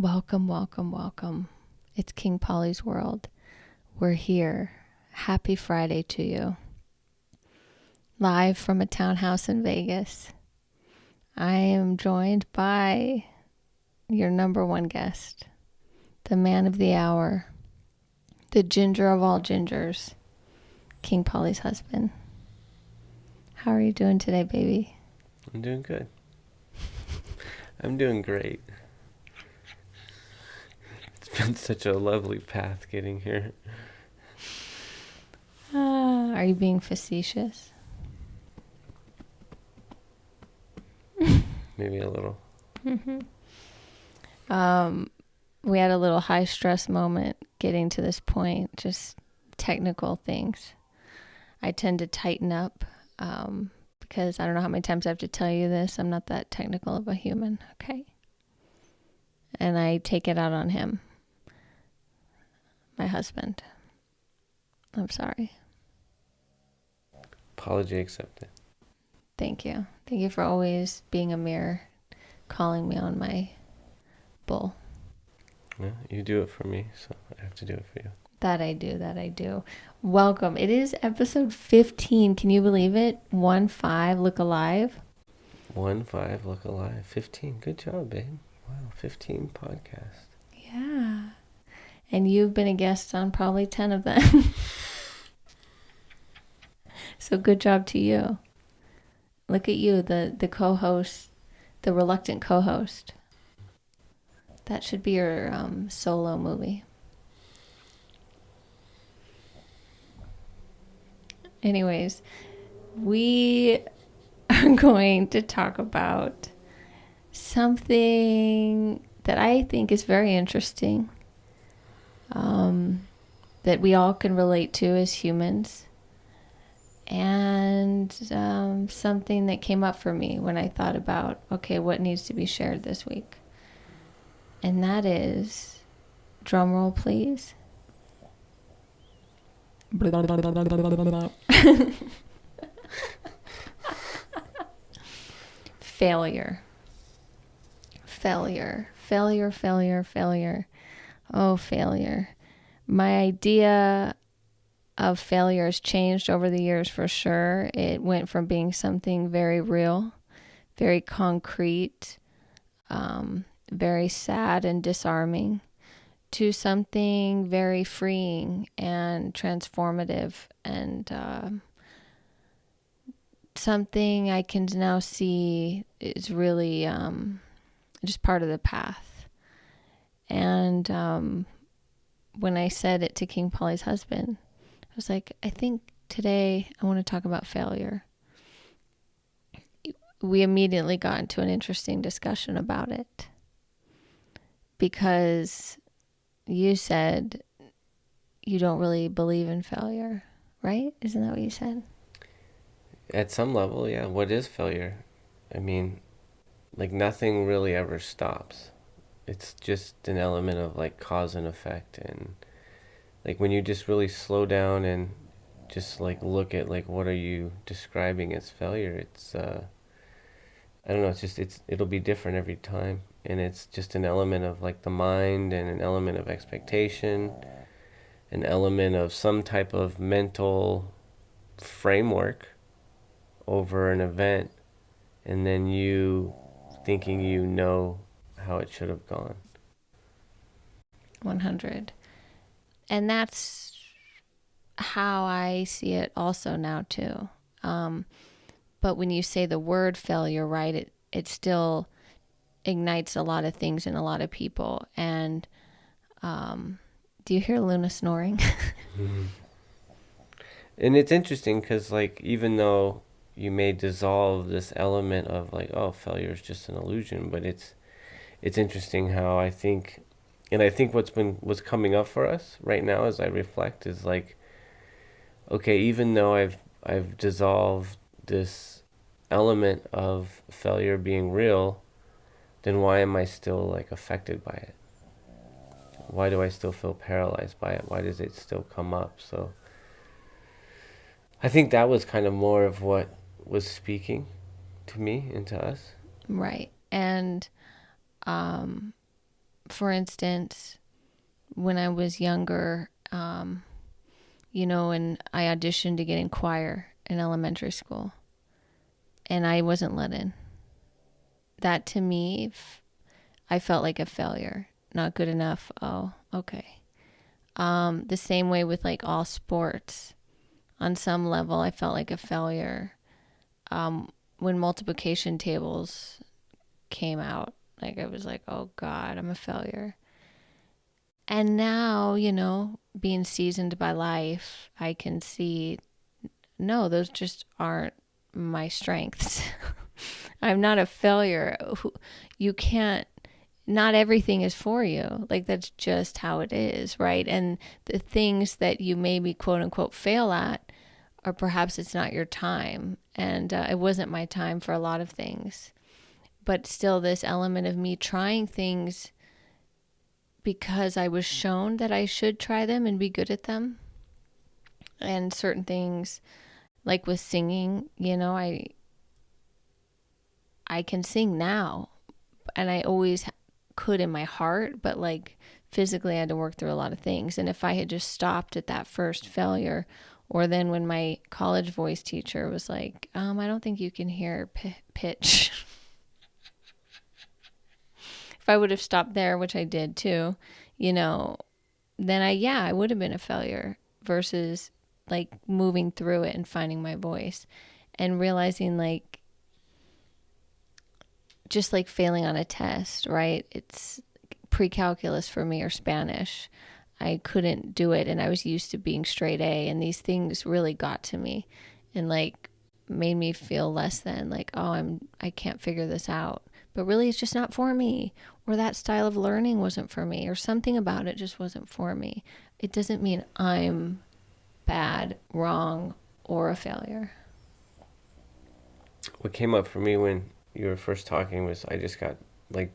Welcome, welcome, welcome. It's King Pollys World. We're here. Happy Friday to you. Live from a townhouse in Vegas. I am joined by your number one guest, the man of the hour, the ginger of all gingers, King Pollys Husband. How are you doing today, baby? I'm doing good. I'm doing great. It's been such a lovely path getting here. Are you being facetious? Maybe a little. We had a little high stress moment getting to this point, just technical things. I tend to tighten up because I don't know how many times I have to tell you this. I'm not that technical of a human, okay? And I take it out on him, my husband. I'm sorry. Apology accepted. Thank you. Thank you for always being a mirror, calling me on my bull. Yeah, you do it for me, so I have to do it for you. That I do. Welcome. It is episode 15. Can you believe it? 1-5, look alive. 1-5, look alive. 15. Good job, babe. Wow, 15 podcasts. Yeah. And you've been a guest on probably 10 of them. So good job to you. Look at you, the co-host, the reluctant co-host. That should be your solo movie. Anyways, we are going to talk about something that I think is very interesting, that we all can relate to as humans, and something that came up for me when I thought about, okay, what needs to be shared this week? And that is, drum roll please. Failure. Oh, failure. My idea of failure has changed over the years for sure. It went from being something very real, very concrete, very sad and disarming, to something very freeing and transformative, and something I can now see is really just part of the path. And when I said it to King Pollys Husband, I was like, I think today I want to talk about failure. We immediately got into an interesting discussion about it because you said you don't really believe in failure, right? Isn't that what you said? At some level, yeah. What is failure? I mean, like nothing really ever stops. It's just an element of like cause and effect, and like when you just really slow down and just like look at like what are you describing as failure, it's I don't know, it'll be different every time, and it's just an element of like the mind and an element of expectation, an element of some type of mental framework over an event, and then you thinking you know how it should have gone. 100. And that's how I see it also now too. But when you say the word failure, right, it still ignites a lot of things in a lot of people. And do you hear Luna snoring? Mm-hmm. And it's interesting because like even though you may dissolve this element of like, oh, failure is just an illusion, but it's interesting how I think what's coming up for us right now as I reflect is like, okay, even though I've dissolved this element of failure being real, then why am I still like affected by it? Why do I still feel paralyzed by it? Why does it still come up? So I think that was kind of more of what was speaking to me and to us. Right. And for instance, when I was younger, and I auditioned to get in choir in elementary school, and I wasn't let in. That to me, I felt like a failure. Not good enough. Oh, okay. The same way with like all sports. On some level, I felt like a failure. When multiplication tables came out, like I was like, oh God, I'm a failure. And now, being seasoned by life, I can see, no, those just aren't my strengths. I'm not a failure. You can't, not everything is for you. Like that's just how it is, right? And the things that you maybe quote unquote fail at, or perhaps it's not your time. And it wasn't my time for a lot of things. But still, this element of me trying things because I was shown that I should try them and be good at them. And certain things, like with singing, I can sing now, and I always could in my heart, but like physically I had to work through a lot of things. And if I had just stopped at that first failure, or then when my college voice teacher was like, I don't think you can hear pitch. If I would have stopped there, which I did too, then I would have been a failure versus like moving through it and finding my voice and realizing like, just like failing on a test, right? It's pre-calculus for me or Spanish. I couldn't do it, and I was used to being straight A, and these things really got to me and like made me feel less than, like, oh, I can't figure this out. But really it's just not for me, or that style of learning wasn't for me, or something about it just wasn't for me. It doesn't mean I'm bad, wrong, or a failure. What came up for me when you were first talking was I just got like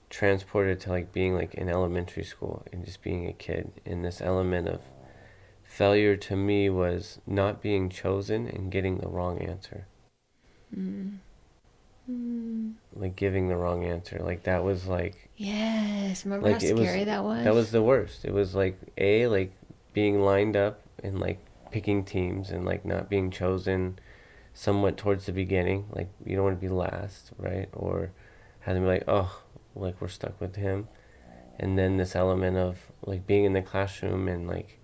transported to like being like in elementary school and just being a kid. And this element of failure to me was not being chosen and getting the wrong answer. Like giving the wrong answer. Like that was like, Yes, remember like how scary that was? That was the worst. It was like like being lined up and like picking teams and like not being chosen somewhat towards the beginning. Like you don't want to be last, right? Or have them be like, oh, like we're stuck with him. And then this element of like being in the classroom and like,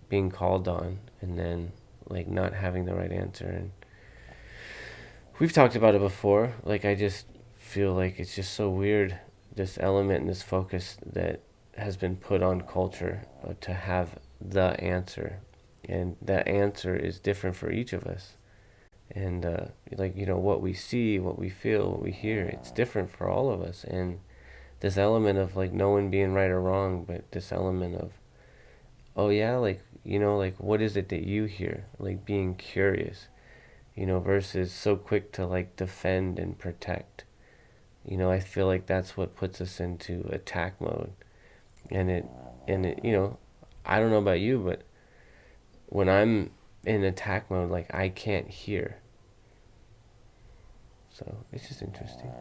being called on, and then like not having the right answer. And we've talked about it before. Like I just feel like it's just so weird, this element and this focus that has been put on culture to have the answer, and that answer is different for each of us. And what we see, what we feel, what we hear, it's different for all of us. And this element of like no one being right or wrong, but this element of, oh yeah, like like what is it that you hear, like being curious, versus so quick to like defend and protect. I feel like that's what puts us into attack mode. And it I don't know about you, but when I'm in attack mode, like I can't hear. So it's just interesting.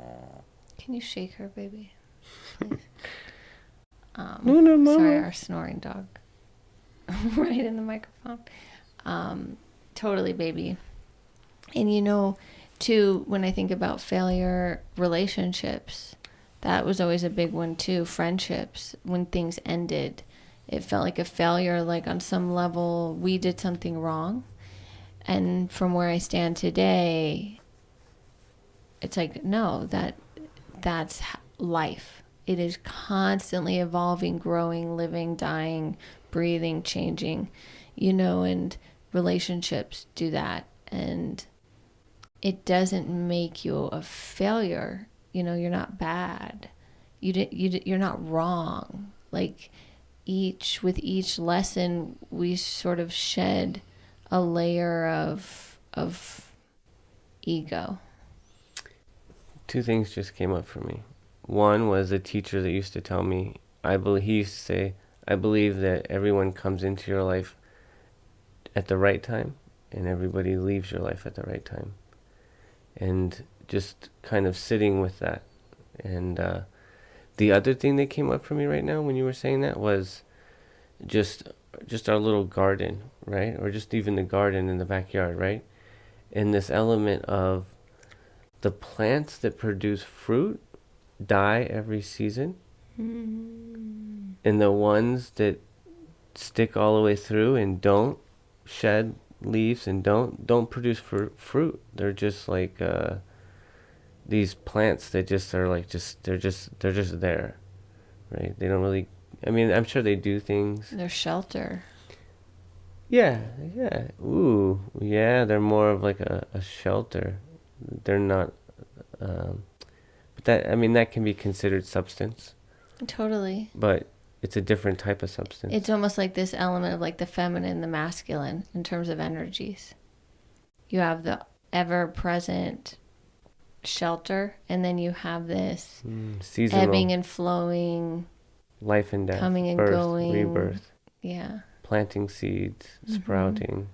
Can you shake her, baby? Please. No, mama. Sorry, our snoring dog. Right in the microphone. Totally, baby. And too, when I think about failure, relationships, that was always a big one too. Friendships, when things ended, it felt like a failure. Like on some level, we did something wrong. And from where I stand today, it's like, no, that's life. It is constantly evolving, growing, living, dying, breathing, changing, and relationships do that. And it doesn't make you a failure. You're not bad. You're not wrong. Like with each lesson, we sort of shed a layer of ego. Two things just came up for me. One was a teacher that used to tell me, he used to say, I believe that everyone comes into your life at the right time, and everybody leaves your life at the right time. And just kind of sitting with that. And The other thing that came up for me right now when you were saying that was just our little garden, right? Or just even the garden in the backyard, right? And this element of the plants that produce fruit die every season, and the ones that stick all the way through and don't shed leaves and don't produce fruit. They're just like these plants that just are like they're just there, right? They don't really. I mean, I'm sure they do things. Their shelter. Yeah, yeah. Ooh, yeah. They're more of like a shelter. They're not. But that, I mean, that can be considered substance. Totally. But it's a different type of substance. It's almost like this element of like the feminine and the masculine in terms of energies. You have the ever-present shelter, and then you have this seasonal, ebbing and flowing, life and death, coming and birth, going, rebirth. Yeah. Planting seeds, sprouting,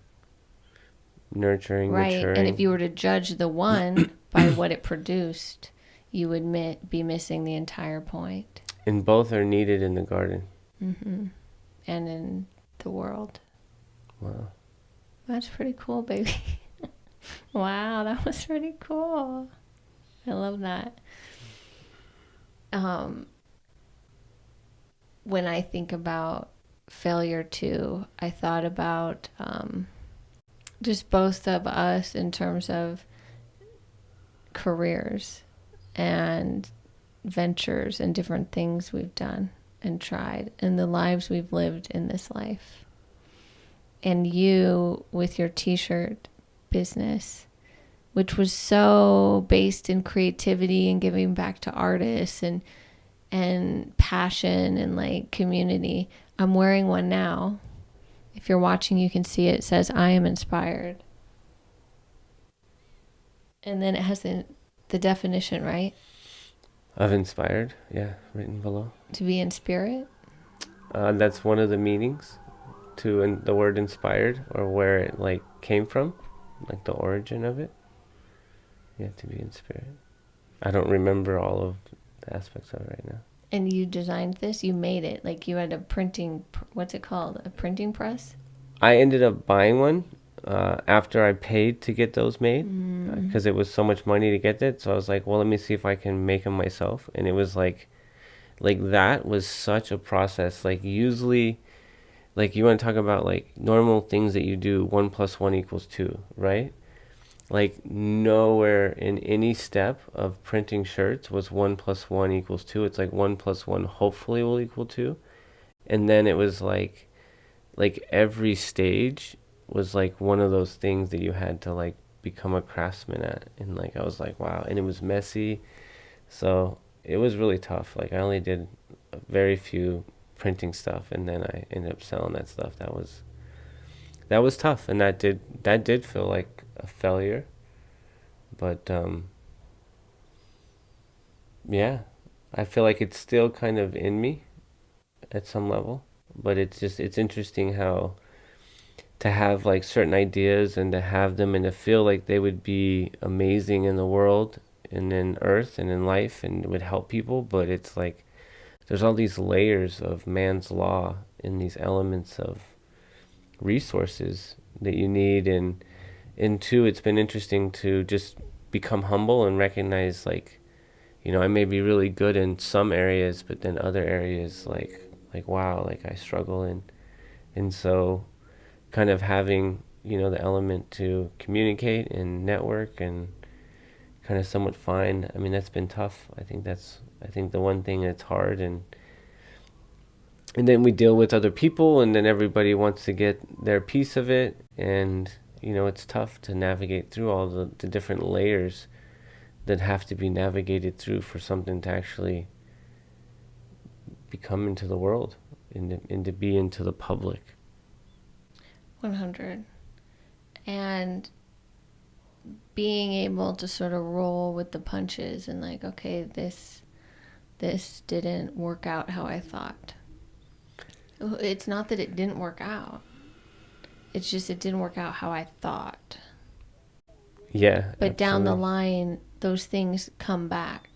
nurturing, right. maturing. And if you were to judge the one by what it produced, you would be missing the entire point. And both are needed in the garden. And in the world. Wow. That's pretty cool, baby. Wow, that was pretty cool. I love that. When I think about failure too, I thought about just both of us in terms of careers and ventures and different things we've done and tried and the lives we've lived in this life. And you with your t-shirt business, which was so based in creativity and giving back to artists and passion and like community. I'm wearing one now. If you're watching, you can see it. It says, I am inspired. And then it has the definition, right? Of inspired, yeah, written below. To be in spirit. That's one of the meanings to the word inspired, or where it like came from, like the origin of it. Yeah, to be in spirit. I don't remember all of the aspects of it right now. And you designed this? You made it? Like you had a printing, what's it called? A printing press? I ended up buying one after I paid to get those made, because it was so much money to get it. So I was like, well, let me see if I can make them myself. And it was like that was such a process. Like usually, like you want to talk about like normal things that you do, 1 + 1 = 2, right? Like nowhere in any step of printing shirts was 1 + 1 = 2. It's like 1 + 1 hopefully will equal 2. And then it was like every stage was like one of those things that you had to like become a craftsman at. And like I was like, wow. And it was messy. So it was really tough. Like I only did very few printing stuff, and then I ended up selling that stuff. That was tough, and that did feel like a failure. But yeah, I feel like it's still kind of in me at some level. But it's interesting how to have like certain ideas and to have them and to feel like they would be amazing in the world and in earth and in life and would help people. But it's like there's all these layers of man's law and these elements of resources that you need. And two, it's been interesting to just become humble and recognize like, I may be really good in some areas, but then other areas like wow, like I struggle in. And so kind of having, the element to communicate and network and kind of somewhat find, I mean, that's been tough. I think the one thing that's hard. And then we deal with other people, and then everybody wants to get their piece of it. And, it's tough to navigate through all the different layers that have to be navigated through for something to actually become into the world and to be into the public. 100. And being able to sort of roll with the punches and like, okay, this didn't work out how I thought. It's not that it didn't work out. It's just it didn't work out how I thought. Yeah. But absolutely. Down the line, those things come back.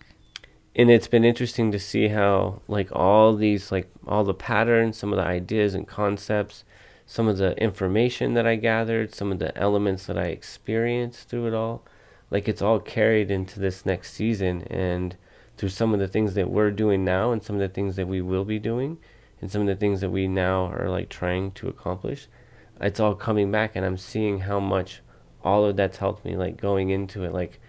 and it's been interesting to see how like all these, like all the patterns, some of the ideas and concepts, some of the information that I gathered, some of the elements that I experienced through it all, like it's all carried into this next season, and through some of the things that we're doing now and some of the things that we will be doing and some of the things that we now are like trying to accomplish, it's all coming back, and I'm seeing how much all of that's helped me, like going into it. Like,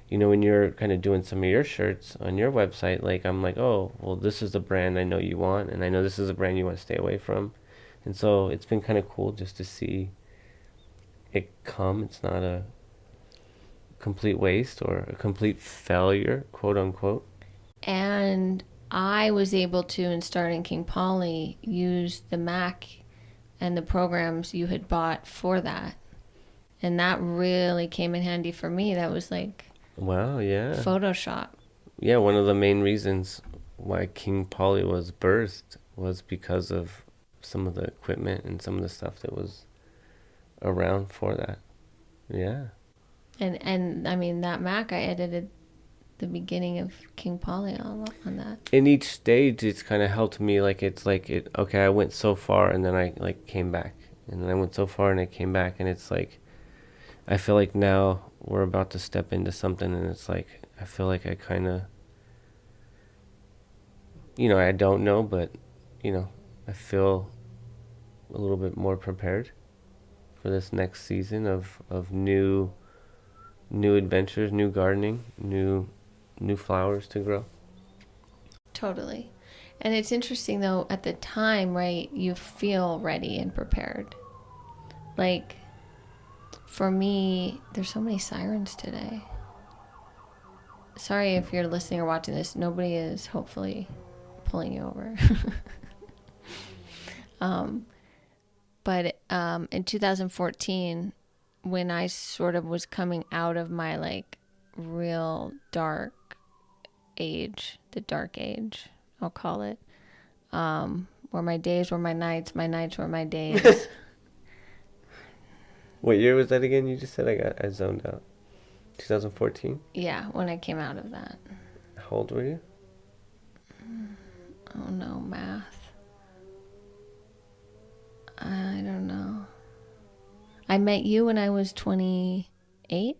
when you're kind of doing some of your shirts on your website, like I'm like, oh, well, this is the brand I know you want, and I know this is a brand you want to stay away from. And so it's been kind of cool just to see it come. It's not a complete waste or a complete failure, quote unquote. And I was able to, in starting King Poly, use the Mac and the programs you had bought for that. And that really came in handy for me. That was like, wow, yeah. Photoshop. Yeah, one of the main reasons why King Poly was birthed was because of some of the equipment and some of the stuff that was around for that. Yeah. And I mean, that Mac, I edited the beginning of King Poly on that. In each stage, it's kind of helped me. Like, it's like, okay, I went so far and then I like came back. And then I went so far and I came back. And it's like, I feel like now we're about to step into something, and it's like, I feel like I kind of, I don't know, but, I feel a little bit more prepared for this next season of new adventures, new gardening, new flowers to grow. Totally. And it's interesting though, at the time, right, you feel ready and prepared. Like, for me, there's so many sirens today. Sorry if you're listening or watching this. Nobody is hopefully pulling you over. But in 2014, when I sort of was coming out of my like real dark age, the dark age, I'll call it, where my days were my nights were my days. What year was that again? You just said I zoned out. 2014? Yeah, when I came out of that. How old were you? Oh no, math. I don't know. I met you when I was 28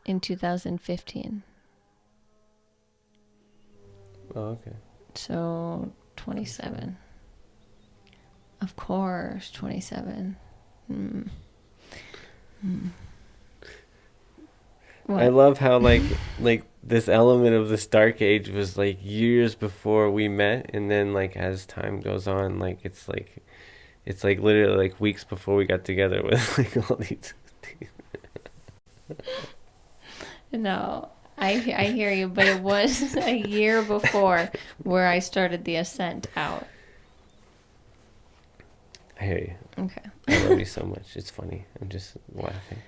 in 2015. Oh, okay. So 27. Of course, 27. I love how like this element of this dark age was like years before we met, and then like as time goes on, like it's like literally like weeks before we got together with like all these. No, I hear you, but it was a year before where I started the ascent out. I hear you. Okay. I love you so much. It's funny. I'm just laughing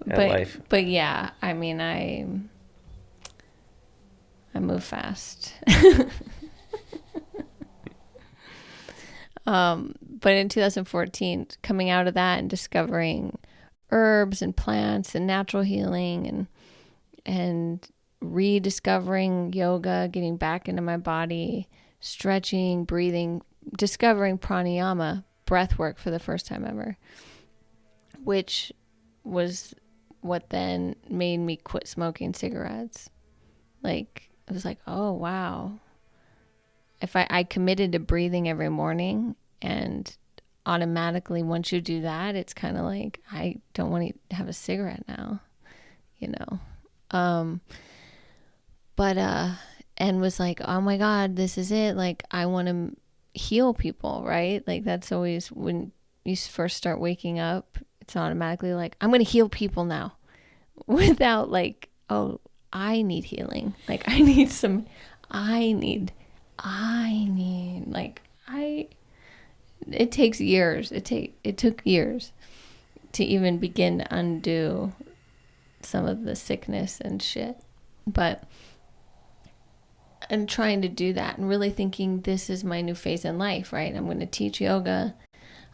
at life. But yeah, I mean, I move fast. But in 2014, coming out of that and discovering herbs and plants and natural healing and rediscovering yoga, getting back into my body, stretching, breathing, discovering pranayama, breath work for the first time ever, which was what then made me quit smoking cigarettes. Like, I was like, oh, wow. If I committed to breathing every morning, and automatically once you do that, it's kind of like, I don't want to have a cigarette now, and was like, oh my God, this is it. Like, I want to heal people, right? Like, that's always when you first start waking up, it's automatically like, I'm going to heal people now, without like, oh, I need healing. Like, it takes years. It took years to even begin to undo some of the sickness and shit. But I'm trying to do that and really thinking this is my new phase in life, right? I'm going to teach yoga.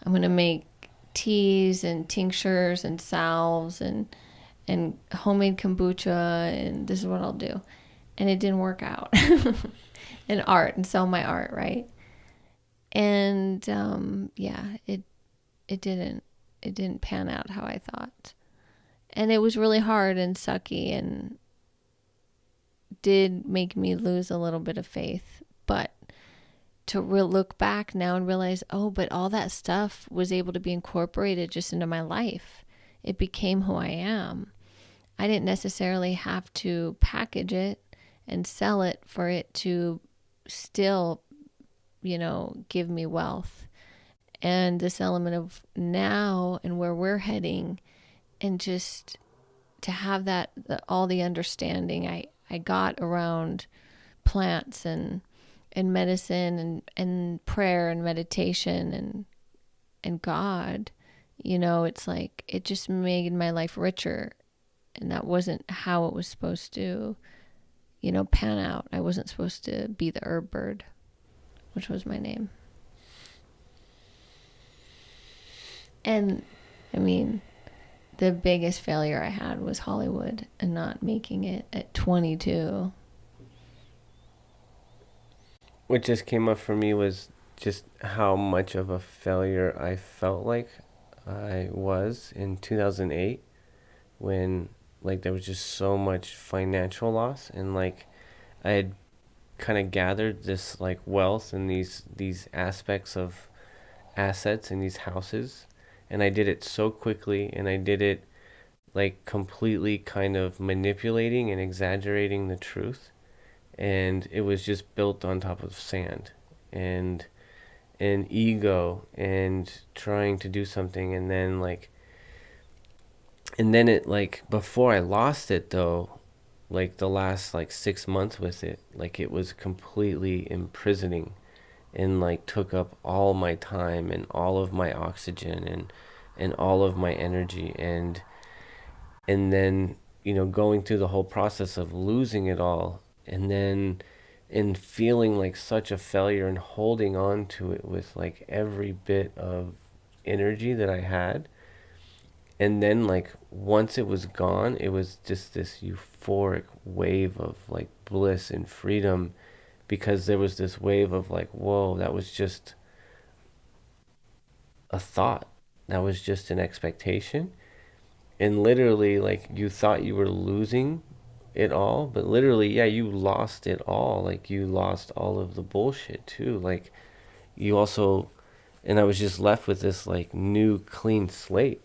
I'm going to make teas and tinctures and salves and and homemade kombucha, and this is what I'll do. And it didn't work out. And art, and sell my art, right? And yeah, it didn't pan out how I thought. And it was really hard and sucky and did make me lose a little bit of faith. But to look back now and realize, oh, but all that stuff was able to be incorporated just into my life. It became who I am. I didn't necessarily have to package it and sell it for it to still, give me wealth. And this element of now and where we're heading, and just to have all the understanding I got around plants and medicine and prayer and meditation and God, it's like it just made my life richer. And that wasn't how it was supposed to, pan out. I wasn't supposed to be the herb bird, which was my name. And I mean, the biggest failure I had was Hollywood and not making it at 22. What just came up for me was just how much of a failure I felt like I was in 2008, when like there was just so much financial loss, and like I had kind of gathered this like wealth and these aspects of assets in these houses, and I did it so quickly, and I did it like completely kind of manipulating and exaggerating the truth, and it was just built on top of sand and ego and trying to do something. And then it, like, before I lost it though, like the last like 6 months with it, like it was completely imprisoning, and like took up all my time and all of my oxygen and all of my energy. And then, going through the whole process of losing it all, and then in feeling like such a failure and holding on to it with like every bit of energy that I had. And then like once it was gone, it was just this euphoric wave of like bliss and freedom, because there was this wave of like, whoa, that was just a thought, that was just an expectation. And literally, like, you thought you were losing it all, but literally, yeah, you lost it all. Like, you lost all of the bullshit too. Like, you also, and I was just left with this like new clean slate.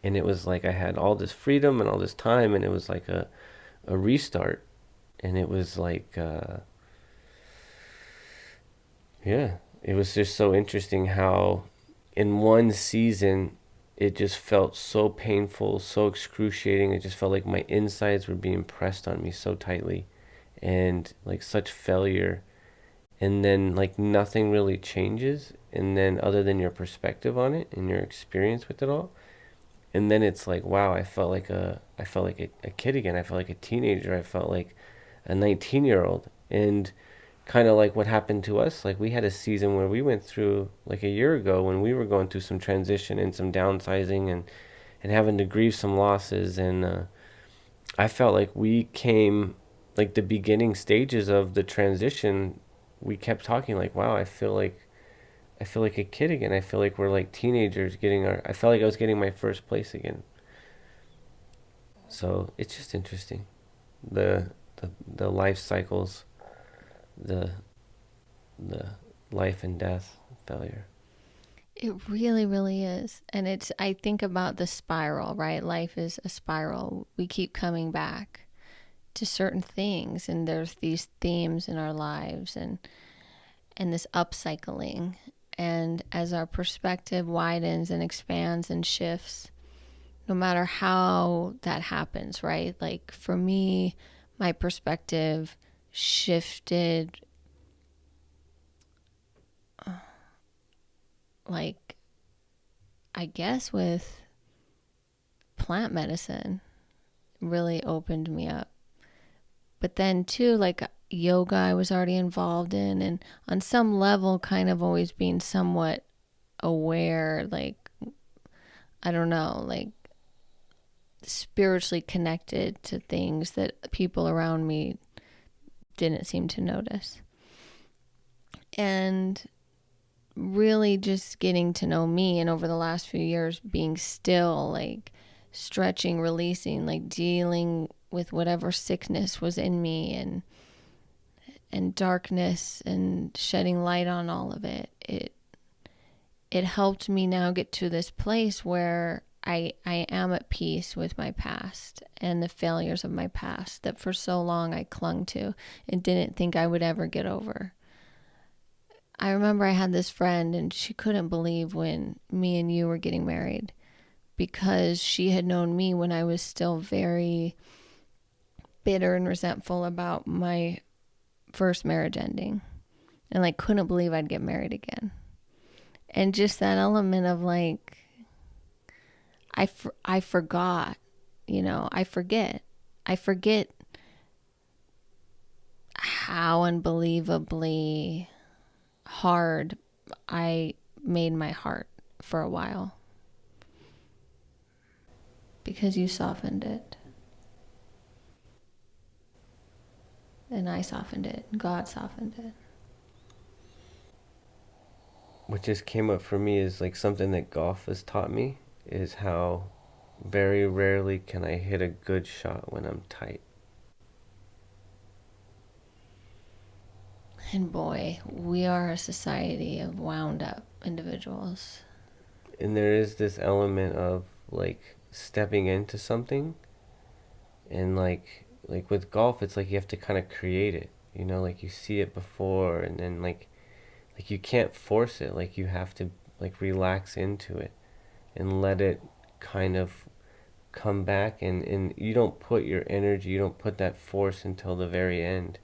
And it was like I had all this freedom and all this time, and it was like a restart. And it was like yeah, it was just so interesting how in one season it just felt so painful, so excruciating. It just felt like my insides were being pressed on me so tightly, and like such failure. And then like nothing really changes, and then other than your perspective on it and your experience with it all. And then it's like, wow, I felt like a kid again. I felt like a teenager. I felt like a 19-year-old. And kind of like what happened to us, like we had a season where we went through like a year ago, when we were going through some transition and some downsizing, and having to grieve some losses. And I felt like we came, like the beginning stages of the transition, we kept talking like, wow, I feel like a kid again. I feel like we're like teenagers getting our, I felt like I was getting my first place again. So it's just interesting, the the life cycles, the the life and death failure. It really, really is. And I think about the spiral, right? Life is a spiral. We keep coming back to certain things, and there's these themes in our lives, and this upcycling. And as our perspective widens and expands and shifts, no matter how that happens, right? Like for me, my perspective shifted, like, I guess with plant medicine really opened me up. But then too, like yoga I was already involved in, and on some level kind of always being somewhat aware, like, I don't know, like spiritually connected to things that people around me didn't seem to notice. And really just getting to know me, and over the last few years being still, like stretching, releasing, like dealing with whatever sickness was in me, and darkness, and shedding light on all of it. It helped me now get to this place where I am at peace with my past and the failures of my past that for so long I clung to and didn't think I would ever get over. I remember I had this friend, and she couldn't believe when me and you were getting married, because she had known me when I was still very bitter and resentful about my first marriage ending, and like couldn't believe I'd get married again. And just that element of like, I forgot, I forget how unbelievably hard I made my heart for a while, because you softened it, and I softened it, and God softened it. What just came up for me is like something that golf has taught me, is how very rarely can I hit a good shot when I'm tight. And boy, we are a society of wound up individuals. And there is this element of like stepping into something, and like with golf, it's like you have to kind of create it, like you see it before, and then like you can't force it. Like you have to like relax into it and let it kind of come back, and you don't put your energy, you don't put that force until the very end,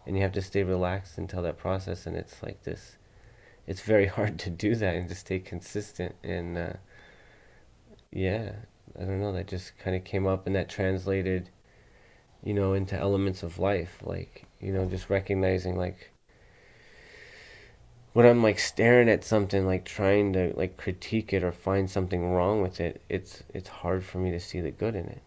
and you have to stay relaxed until that process. And it's like this, it's very hard to do that and to stay consistent. And yeah, I don't know, that just kind of came up, and that translated into elements of life, like just recognizing like when I'm like staring at something, like trying to like critique it or find something wrong with it, it's hard for me to see the good in it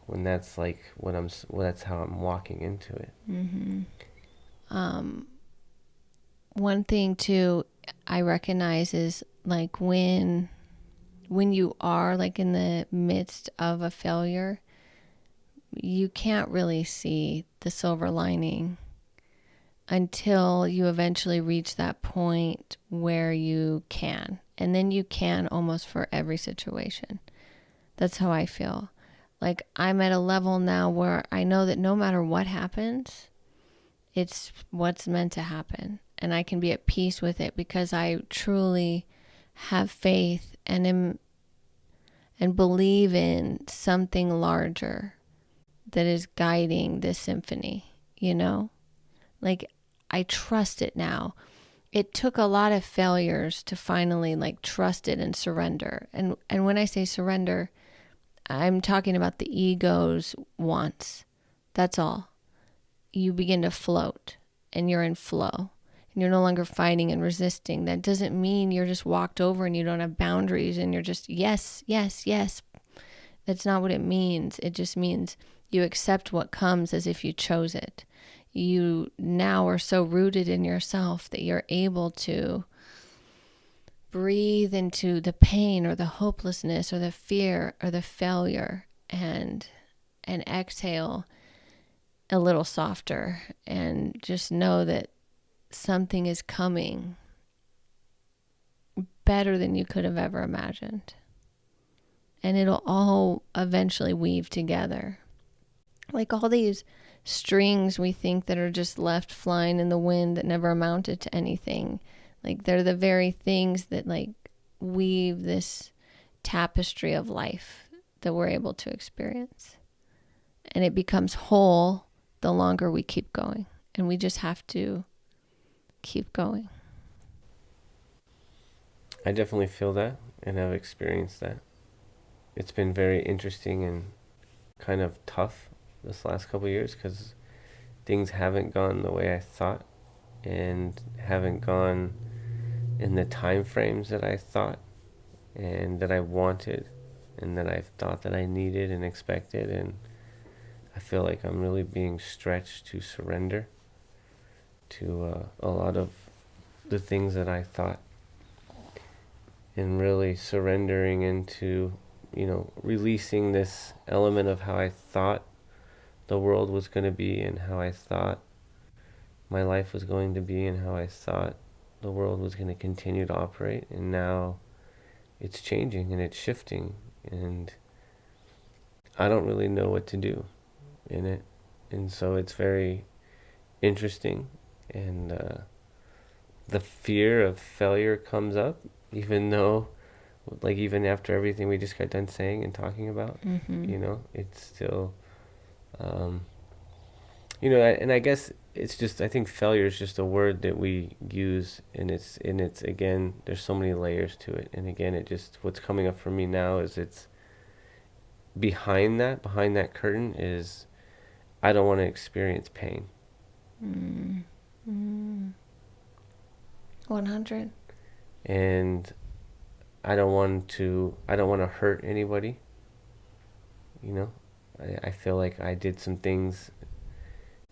when that's like that's how I'm walking into it. Mm-hmm. One thing too I recognize is like when you are like in the midst of a failure, you can't really see the silver lining until you eventually reach that point where you can. And then you can almost for every situation. That's how I feel. Like I'm at a level now where I know that no matter what happens, it's what's meant to happen. And I can be at peace with it because I truly have faith and believe in something larger that is guiding this symphony, Like I trust it now. It took a lot of failures to finally like trust it and surrender. And when I say surrender, I'm talking about the ego's wants. That's all. You begin to float, and you're in flow, and you're no longer fighting and resisting. That doesn't mean you're just walked over and you don't have boundaries and you're just yes, yes, yes. That's not what it means. It just means you accept what comes as if you chose it. You now are so rooted in yourself that you're able to breathe into the pain or the hopelessness or the fear or the failure, and exhale a little softer, and just know that something is coming better than you could have ever imagined. And it'll all eventually weave together. Like all these strings we think that are just left flying in the wind that never amounted to anything. Like they're the very things that like weave this tapestry of life that we're able to experience. And it becomes whole the longer we keep going. And we just have to keep going. I definitely feel that, and I've experienced that. It's been very interesting and kind of tough this last couple of years because things haven't gone the way I thought, and haven't gone in the time frames that I thought and that I wanted. and that I've thought that I needed and expected, and I feel like I'm really being stretched to surrender to a lot of the things that I thought, and really surrendering into, releasing this element of how I thought the world was going to be, and how I thought my life was going to be, and how I thought the world was going to continue to operate. And now it's changing and it's shifting, and I don't really know what to do in it. And so it's very interesting, and the fear of failure comes up, even though, like, even after everything we just got done saying and talking about, it's still, um, and I guess it's just, I think failure is just a word that we use, and it's again, there's so many layers to it. And again, what's coming up for me now is it's behind that curtain is, I don't want to experience pain. 100. And I don't want to hurt anybody. I feel like I did some things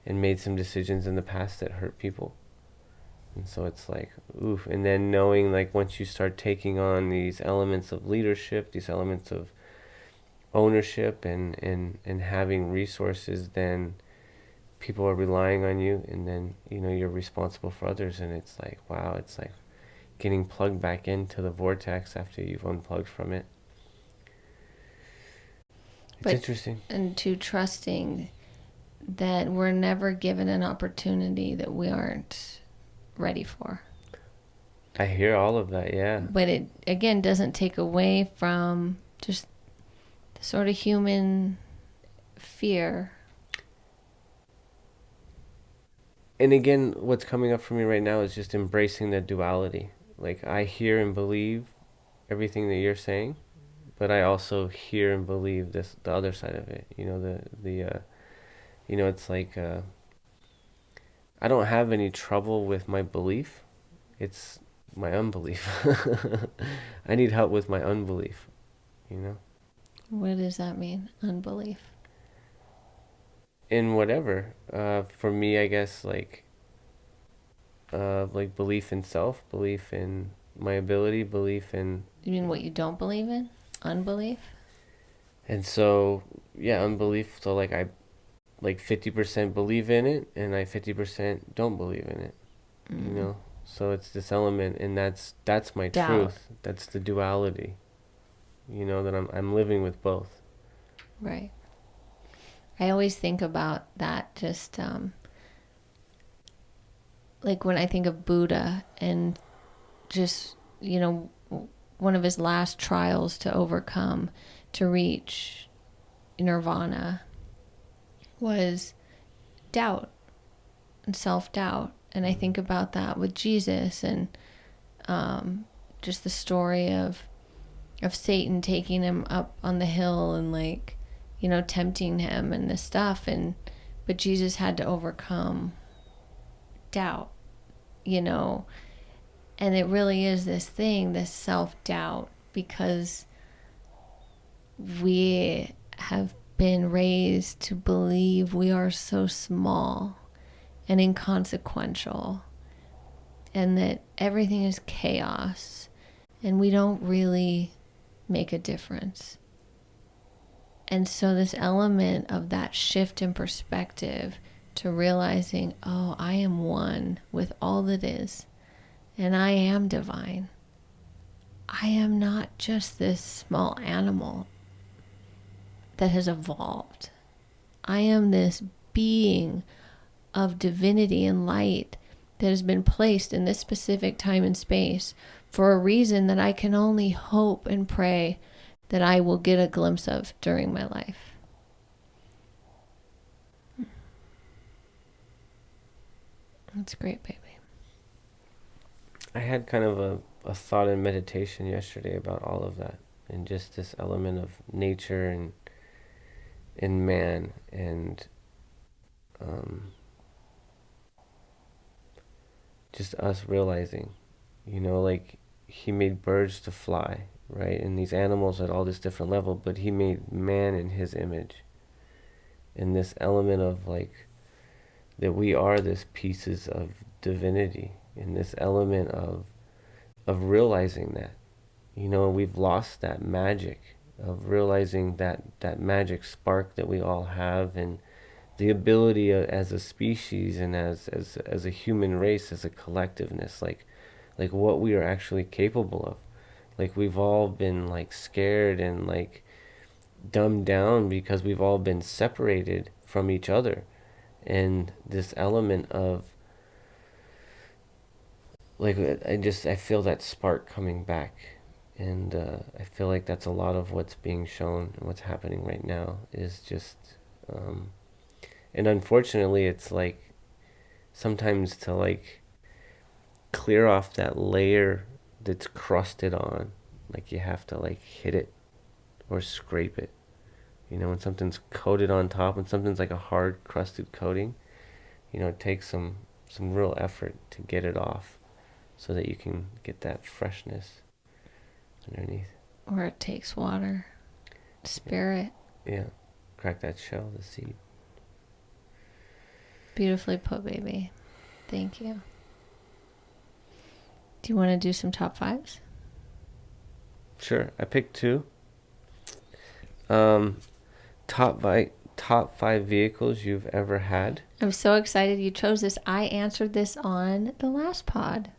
and made some decisions in the past that hurt people. And so it's like, oof. And then knowing, like, once you start taking on these elements of leadership, these elements of ownership, and having resources, then people are relying on you, and then, you're responsible for others. And it's like, wow, it's like getting plugged back into the vortex after you've unplugged from it. It's interesting. And to trusting that we're never given an opportunity that we aren't ready for. I hear all of that, yeah. But it, again, doesn't take away from just the sort of human fear. And again, what's coming up for me right now is just embracing the duality. Like, I hear and believe everything that you're saying, but I also hear and believe the other side of it. It's like, I don't have any trouble with my belief. It's my unbelief. I need help with my unbelief, What does that mean? Unbelief? In whatever. For me, I guess, like belief in self, belief in my ability, belief in... You mean what you don't believe in? Unbelief? And so, yeah, unbelief. So, like, I 50% believe in it, and I 50% don't believe in it. So it's this element, and that's my Doubt. truth. That's the duality. That I'm living with both. Right. I always think about that, just like when I think of Buddha, and just, one of his last trials to overcome to reach nirvana was doubt and self-doubt. And I think about that with Jesus, and just the story of Satan taking him up on the hill and, like, tempting him and this stuff. But Jesus had to overcome doubt, and it really is this thing, this self-doubt, because we have been raised to believe we are so small and inconsequential, and that everything is chaos, and we don't really make a difference. And so this element of that shift in perspective to realizing, oh, I am one with all that is, and I am divine. I am not just this small animal that has evolved. I am this being of divinity and light that has been placed in this specific time and space for a reason that I can only hope and pray that I will get a glimpse of during my life. That's great, baby. I had kind of a thought in meditation yesterday about all of that, and just this element of nature and man, and just us realizing, like, he made birds to fly, right? And these animals at all this different level, but he made man in his image. And this element of like that we are this pieces of divinity, and this element of realizing that, you know, we've lost that magic of realizing that magic spark that we all have, and the ability as a species and as a human race, as a collectiveness, like what we are actually capable of. Like we've all been like scared and like dumbed down because we've all been separated from each other, and this element of like I feel that spark coming back, and I feel like that's a lot of what's being shown and what's happening right now is just um, and unfortunately it's like sometimes to like clear off that layer that's crusted on, like you have to like hit it or scrape it, you know, when something's coated on top, when something's like a hard crusted coating, you know, it takes some real effort to get it off so that you can get that freshness underneath. Or it takes water, spirit. Yeah, crack that shell, the seed. Beautifully put, baby. Thank you. Do you want to do some top fives? Sure, I picked two. Um, top five vehicles you've ever had. I'm so excited you chose this. I answered this on the last pod,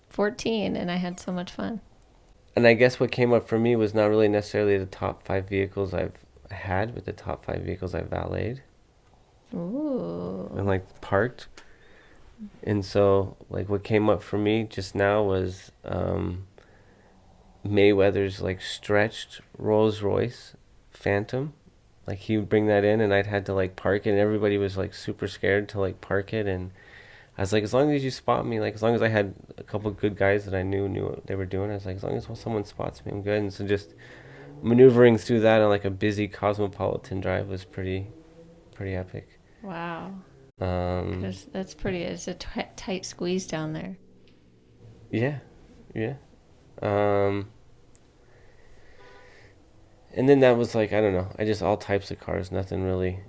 14, and I had so much fun. And I guess what came up for me was not really necessarily the top five vehicles I've had, but the top five vehicles I've valeted. Ooh. And like parked. And so like what came up for me just now was Mayweather's like stretched Rolls Royce Phantom. Like he would bring that in and I'd had to like park it, and everybody was like super scared to like park it, and I was like, as long as you spot me, like as long as I had a couple good guys that I knew what they were doing, I was like, as long as someone spots me, I'm good. And so just maneuvering through that on like a busy Cosmopolitan drive was pretty epic. Wow. Um, That's pretty. It's a tight squeeze down there. yeah, yeah. Um, and then that was like, I don't know, I just all types of cars, nothing really.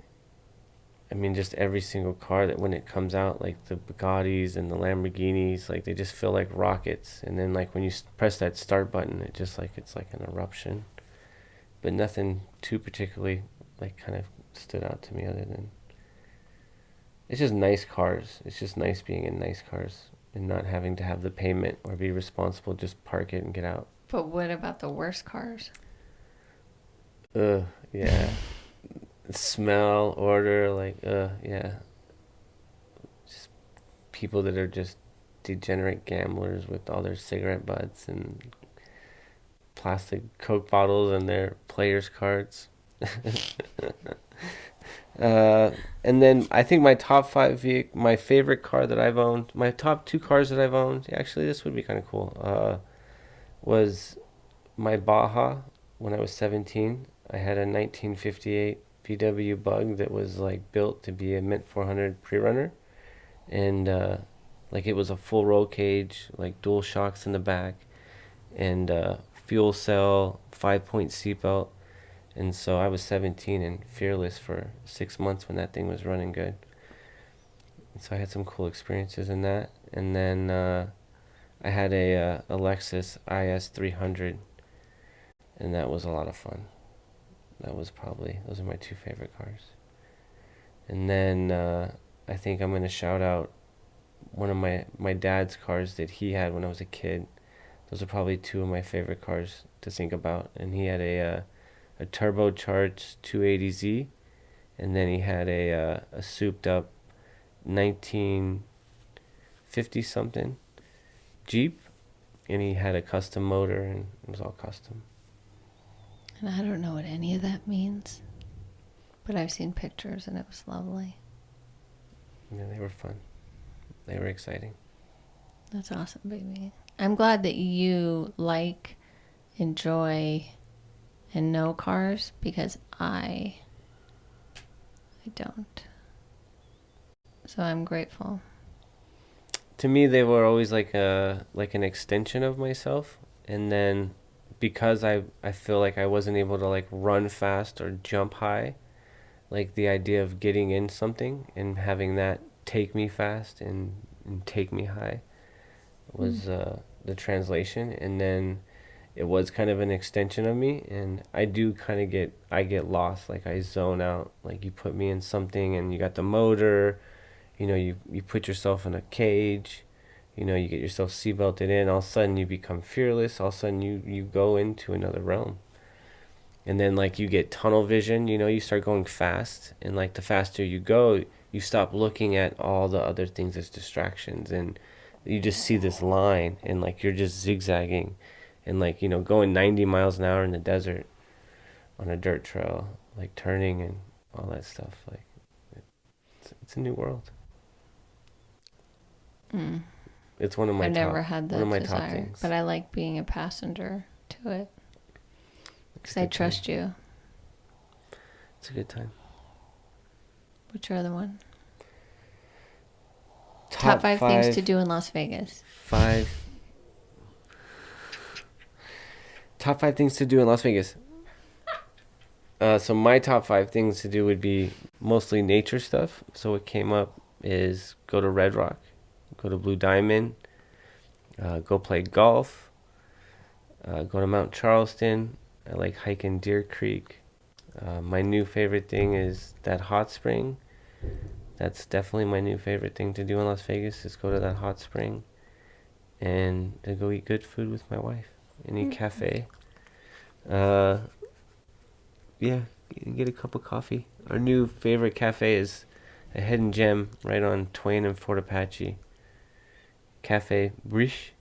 I mean, just every single car that when it comes out, like the Bugattis and the Lamborghinis, like they just feel like rockets. And then like when you press that start button, it just like it's like an eruption. But nothing too particularly like kind of stood out to me other than it's just nice cars. It's just nice being in nice cars and not having to have the payment or be responsible. Just park it and get out. But what about the worst cars? Ugh, yeah. Smell, order, like, yeah. Just people that are just degenerate gamblers with all their cigarette butts and plastic Coke bottles and their players' cards. And then I think my top five, my favorite car that I've owned, my top two cars that I've owned, actually, this would be kind of cool, was my Baja when I was 17. I had a 1958 VW Bug that was like built to be a Mint 400 pre-runner, and like it was a full roll cage, like dual shocks in the back, and fuel cell, 5-point seatbelt. And so I was 17 and fearless for 6 months when that thing was running good. And so I had some cool experiences in that. And then I had a Lexus IS 300, and that was a lot of fun. Those are my two favorite cars. And then I think I'm going to shout out one of my dad's cars that he had when I was a kid. Those are probably two of my favorite cars to think about. And he had a turbocharged 280Z, and then he had a souped up 1950 something Jeep, and he had a custom motor, and it was all custom. And I don't know what any of that means, but I've seen pictures and it was lovely. Yeah, they were fun. They were exciting. That's awesome, baby. I'm glad that you like, enjoy, and know cars, because I don't. So I'm grateful. To me, they were always like an extension of myself, and then because I feel like I wasn't able to like run fast or jump high, like the idea of getting in something and having that take me fast and take me high was the translation. And then it was kind of an extension of me, and I do kind of get lost, like I zone out. Like you put me in something and you got the motor, you put yourself in a cage, you get yourself seatbelted in, all of a sudden you become fearless, all of a sudden you go into another realm. And then like you get tunnel vision, you start going fast, and like the faster you go, you stop looking at all the other things as distractions, and you just see this line, and like you're just zigzagging and like going 90 miles an hour in the desert on a dirt trail, like turning and all that stuff. Like it's a new world. It's one of my I've top never had one of that my top desire, things. but I like being a passenger to it It's because a I good time. trust you. It's a good time. What's your other one? Top Top 5 things to do in Las Vegas. Top 5 things to do in Las Vegas. So my top 5 things to do would be mostly nature stuff. So what came up is go to Red Rock, go to Blue Diamond, go play golf, go to Mount Charleston. I like hiking Deer Creek. My new favorite thing is that hot spring. That's definitely my new favorite thing to do in Las Vegas, is go to that hot spring and to go eat good food with my wife and eat cafe. Yeah, get a cup of coffee. Our new favorite cafe is a hidden gem right on Twain and Fort Apache. Cafe Breizh.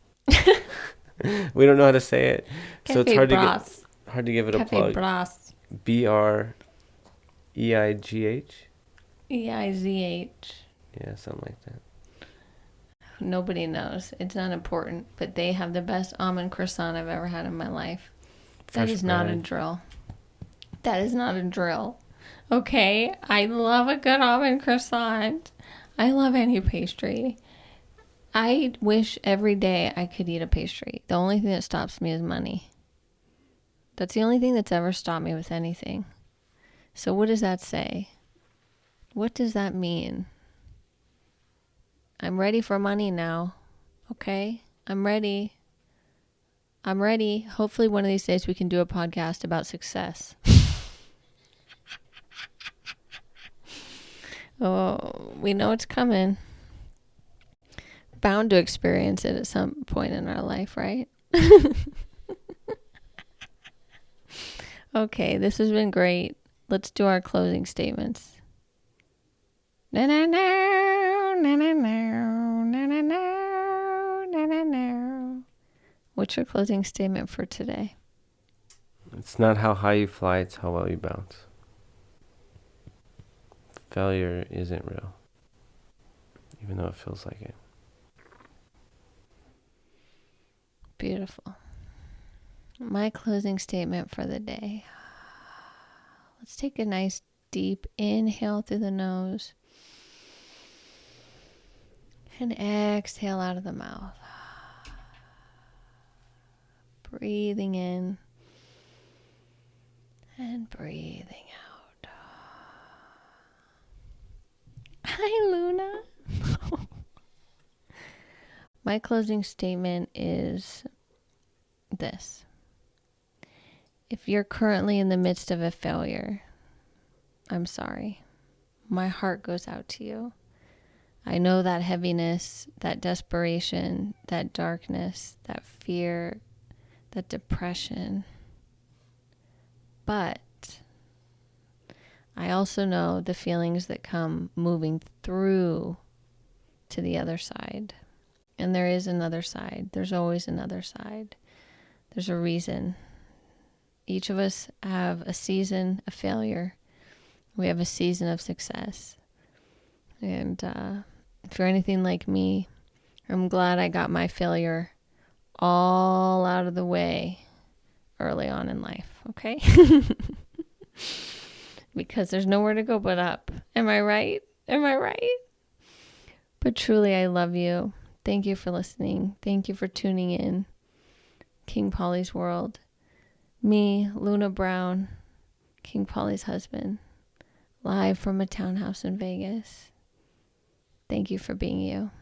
We don't know how to say it, so it's Cafe Breizh. hard to give it a Cafe plug. Breizh. Breigh. Eizh. Yeah, something like that. Nobody knows. It's not important, but they have the best almond croissant I've ever had in my life. That is not a drill. That is not a drill. Okay? I love a good almond croissant. I love any pastry. I wish every day I could eat a pastry. The only thing that stops me is money. That's the only thing that's ever stopped me with anything. So what does that say? What does that mean? I'm ready for money now. Okay? I'm ready. Hopefully one of these days we can do a podcast about success. Oh, we know it's coming. Bound to experience it at some point in our life, right? Okay, this has been great. Let's do our closing statements. Na na na na na na na na na na. What's your closing statement for today? It's not how high you fly, it's how well you bounce. Failure isn't real, even though it feels like it. Beautiful. My closing statement for the day. Let's take a nice deep inhale through the nose and exhale out of the mouth. Breathing in and breathing out. Hi, Luna. My closing statement is this. If you're currently in the midst of a failure, I'm sorry. My heart goes out to you. I know that heaviness, that desperation, that darkness, that fear, that depression. But I also know the feelings that come moving through to the other side. And there is another side. There's always another side. There's a reason. Each of us have a season of failure. We have a season of success. And if you're anything like me, I'm glad I got my failure all out of the way early on in life, okay? Because there's nowhere to go but up. Am I right? Am I right? But truly, I love you. Thank you for listening. Thank you for tuning in. King Pollys World. Me, Luna Brown, King Pollys Husband, live from a townhouse in Vegas. Thank you for being you.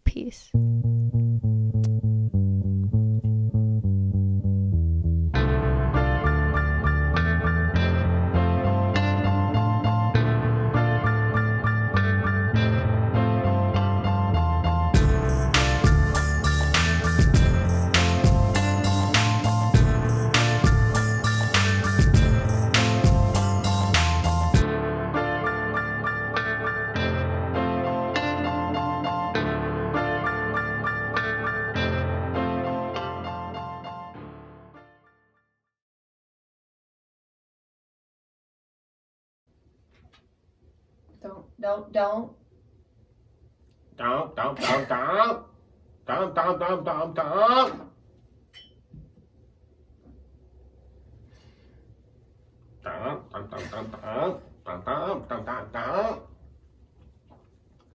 Peace. Don't. Don't. Don't. Dun, dun, dun, dun, dun, dun, dun, dun, dun, dun.